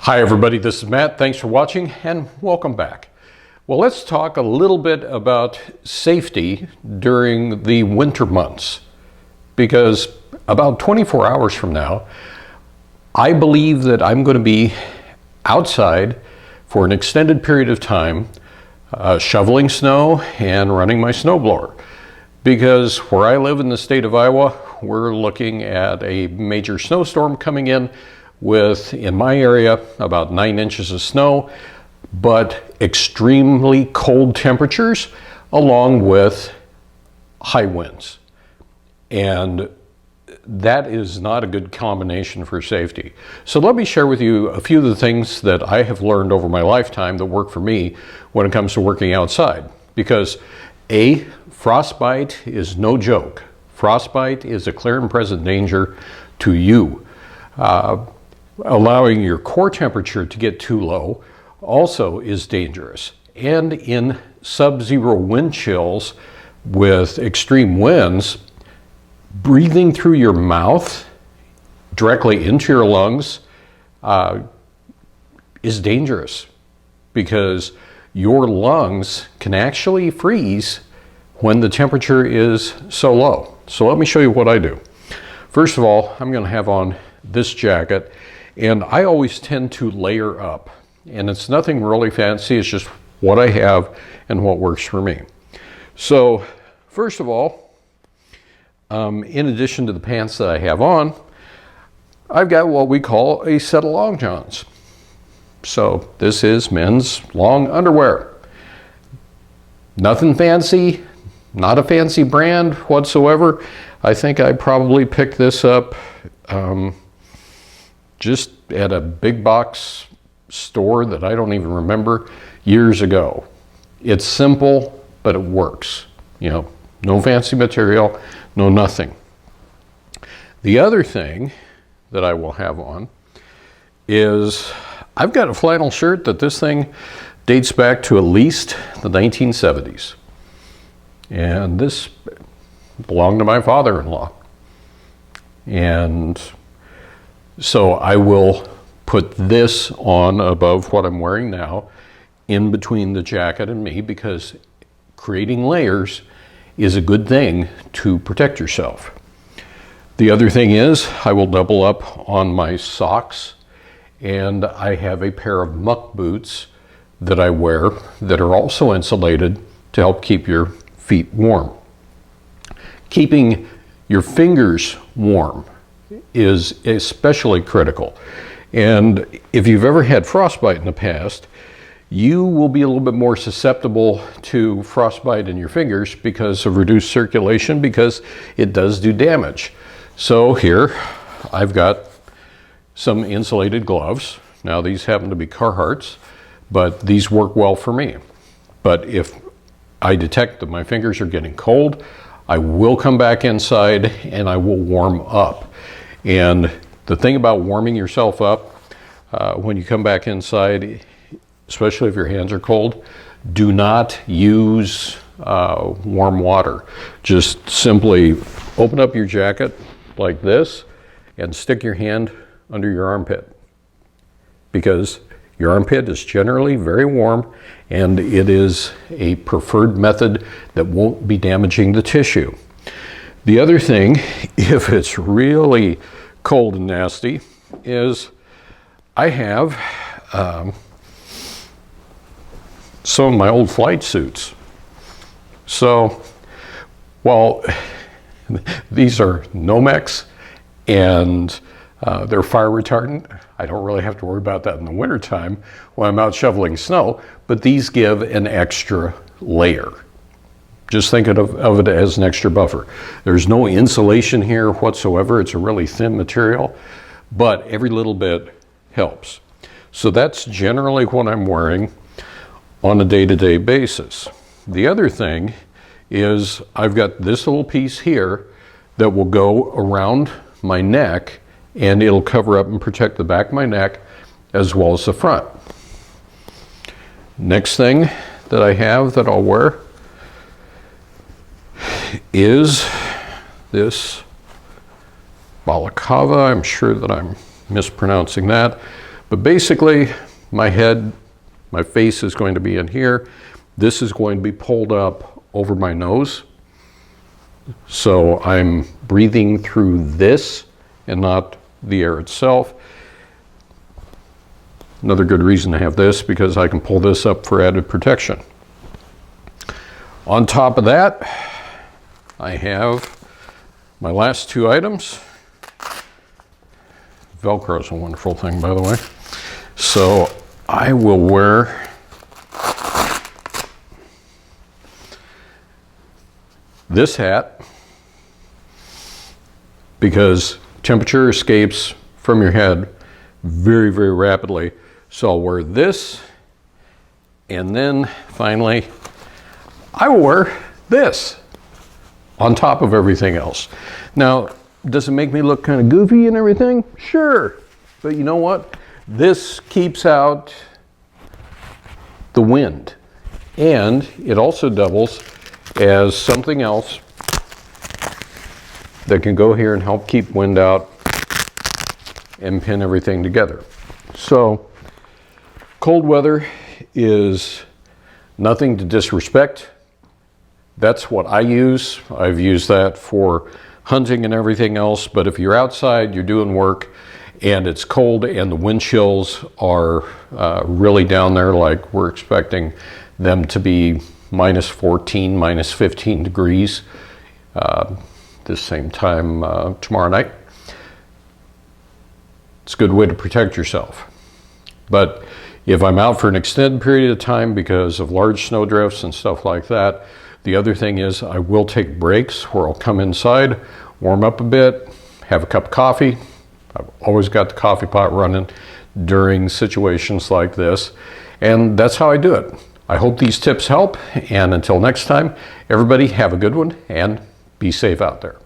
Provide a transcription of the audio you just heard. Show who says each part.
Speaker 1: Hi everybody, this is Matt. Thanks for watching and welcome back. Well, let's talk a little bit about safety during the winter months, because about 24 hours from now, I believe that I'm going to be outside for an extended period of time shoveling snow and running my snowblower. Because where I live in the state of Iowa, we're looking at a major snowstorm coming in with, in my area, about 9 inches of snow, but extremely cold temperatures along with high winds. And that is not a good combination for safety. So let me share with you a few of the things that I have learned over my lifetime that work for me when it comes to working outside. Because frostbite is no joke. Frostbite is a clear and present danger to you. Allowing your core temperature to get too low also is dangerous. And in sub-zero wind chills with extreme winds, breathing through your mouth directly into your lungs is dangerous, because your lungs can actually freeze when the temperature is so low. So let me show you what I do. First of all, I'm going to have on this jacket, and I always tend to layer up. And it's nothing really fancy, it's just what I have and what works for me. So first of all, in addition to the pants that I have on, I've got what we call a set of long johns. So this is men's long underwear. Nothing fancy, not a fancy brand whatsoever. I think I probably picked this up just at a big box store that I don't even remember years ago. It's simple, but it works. You know, no fancy material, no nothing. The other thing that I will have on is I've got a flannel shirt that this thing dates back to at least the 1970s. And this belonged to my father-in-law. And so I will put this on above what I'm wearing now, in between the jacket and me, because creating layers is a good thing to protect yourself. The other thing is I will double up on my socks, and I have a pair of muck boots that I wear that are also insulated to help keep your feet warm. Keeping your fingers warm is especially critical. And if you've ever had frostbite in the past, you will be a little bit more susceptible to frostbite in your fingers because of reduced circulation, because it does do damage. So here I've got some insulated gloves. Now these happen to be Carhartts, but these work well for me. But if I detect that my fingers are getting cold, I will come back inside and I will warm up. And the thing about warming yourself up when you come back inside, especially if your hands are cold, do not use warm water. Just simply open up your jacket like this and stick your hand under your armpit, because your armpit is generally very warm and it is a preferred method that won't be damaging the tissue. The other thing, if it's really cold and nasty, is I have some of my old flight suits. So, while these are Nomex and they're fire retardant, I don't really have to worry about that in the wintertime when I'm out shoveling snow, but these give an extra layer. Just think of it as an extra buffer. There's no insulation here whatsoever. It's a really thin material, but every little bit helps. So that's generally what I'm wearing on a day-to-day basis. The other thing is I've got this little piece here that will go around my neck, and it'll cover up and protect the back of my neck as well as the front. Next thing that I have that I'll wear is this Balacava. I'm sure that I'm mispronouncing that, But basically, my head, my face is going to be in here. This is going to be pulled up over my nose. So I'm breathing through this and not the air itself. Another good reason to have this, because I can pull this up for added protection. On top of that, I have my last two items. Velcro is a wonderful thing, by the way. So I will wear this hat because temperature escapes from your head very, very rapidly. So I'll wear this, and then finally I will wear this on top of everything else. Now, does it make me look kind of goofy and everything? Sure, but you know what? This keeps out the wind, and it also doubles as something else that can go here and help keep wind out and pin everything together. So cold weather is nothing to disrespect. That's what I use. I've used that for hunting and everything else, but if you're outside, you're doing work, and it's cold and the wind chills are really down there, like we're expecting them to be minus 14, minus 15 degrees this same time tomorrow night. It's a good way to protect yourself. But if I'm out for an extended period of time because of large snow drifts and stuff like that, the other thing is I will take breaks where I'll come inside, warm up a bit, have a cup of coffee. I've always got the coffee pot running during situations like this, and that's how I do it. I hope these tips help, and until next time, everybody have a good one and be safe out there.